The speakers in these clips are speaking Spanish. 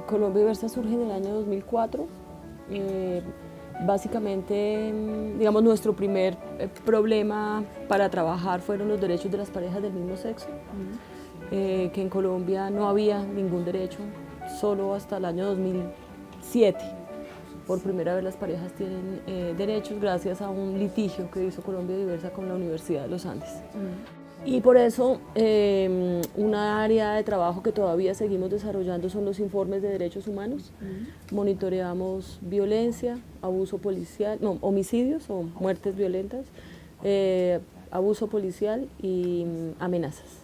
Colombia Diversa surge en el año 2004. Básicamente, digamos, nuestro primer problema para trabajar fueron los derechos de las parejas del mismo sexo, que en Colombia no había ningún derecho, solo hasta el año 2007. Por primera vez las parejas tienen derechos gracias a un litigio que hizo Colombia Diversa con la Universidad de los Andes. Y por eso una área de trabajo que todavía seguimos desarrollando son los informes de derechos humanos. Monitoreamos violencia, abuso policial, no, homicidios o muertes violentas, abuso policial y amenazas.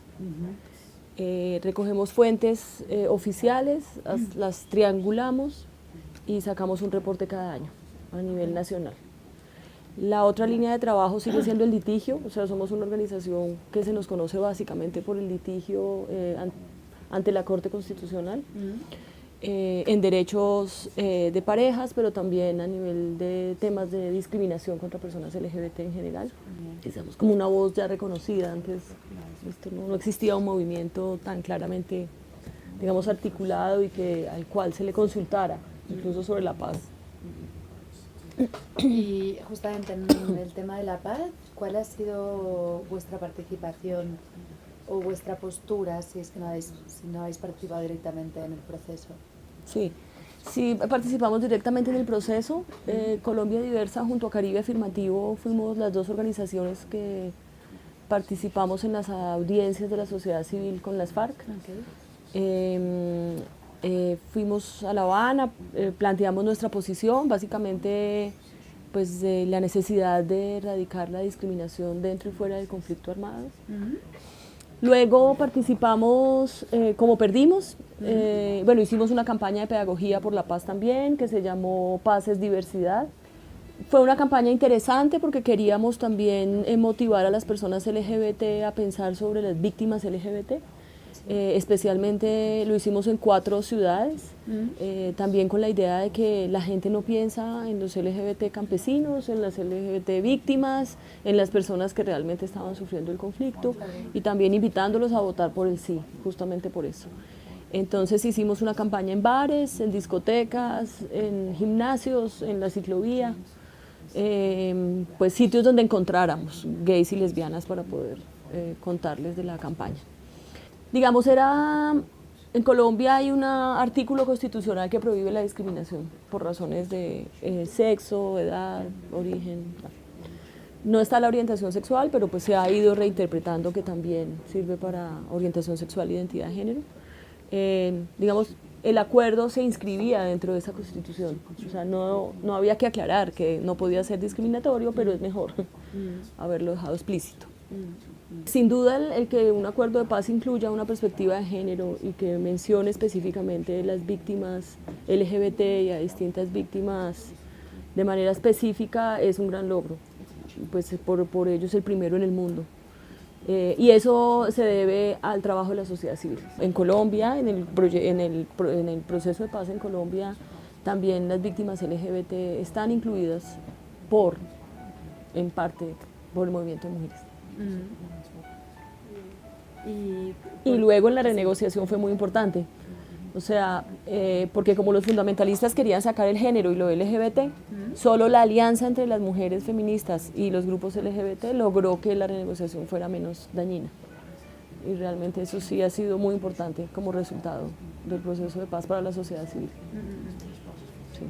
Recogemos fuentes oficiales, las triangulamos y sacamos un reporte cada año a nivel nacional. La otra línea de trabajo sigue siendo el litigio, o sea, somos una organización que se nos conoce básicamente por el litigio ante la Corte Constitucional, en derechos de parejas, pero también a nivel de temas de discriminación contra personas LGBT en general. Somos como una voz ya reconocida, antes no existía un movimiento tan claramente, digamos, articulado y al cual se le consultara, incluso sobre la paz. Y justamente en el tema de la paz, ¿cuál ha sido vuestra participación o vuestra postura si es que no habéis participado directamente en el proceso? Sí, participamos directamente en el proceso. Colombia Diversa junto a Caribe Afirmativo fuimos las dos organizaciones que participamos en las audiencias de la sociedad civil con las FARC. Fuimos a La Habana, planteamos nuestra posición, básicamente pues, la necesidad de erradicar la discriminación dentro y fuera del conflicto armado. Luego participamos, como perdimos, bueno, hicimos una campaña de pedagogía por la paz también, que se llamó Paz es Diversidad. Fue una campaña interesante porque queríamos también motivar a las personas LGBT a pensar sobre las víctimas LGBT. Especialmente lo hicimos en 4 ciudades, también con la idea de que la gente no piensa en los LGBT campesinos, en las LGBT víctimas, en las personas que realmente estaban sufriendo el conflicto, y también invitándolos a votar por el sí, justamente por eso. Entonces hicimos una campaña en bares, en discotecas, en gimnasios, en la ciclovía, pues sitios donde encontráramos gays y lesbianas para poder contarles de la campaña. Digamos, en Colombia hay un artículo constitucional que prohíbe la discriminación por razones de sexo, edad, origen. No está la orientación sexual, pero pues se ha ido reinterpretando que también sirve para orientación sexual e identidad de género. Digamos, el acuerdo se inscribía dentro de esa constitución, o sea, no había que aclarar que no podía ser discriminatorio, pero es mejor haberlo dejado explícito. Sin duda, el que un acuerdo de paz incluya una perspectiva de género y que mencione específicamente las víctimas LGBT y a distintas víctimas de manera específica es un gran logro, pues por ello es el primero en el mundo. Y eso se debe al trabajo de la sociedad civil. En Colombia, en el proceso de paz en Colombia, también las víctimas LGBT están incluidas en parte, por el movimiento de mujeres. Y luego en la renegociación fue muy importante, o sea, porque como los fundamentalistas querían sacar el género y lo LGBT, solo la alianza entre las mujeres feministas y los grupos LGBT logró que la renegociación fuera menos dañina. Y realmente eso sí ha sido muy importante como resultado del proceso de paz para la sociedad civil. Sí.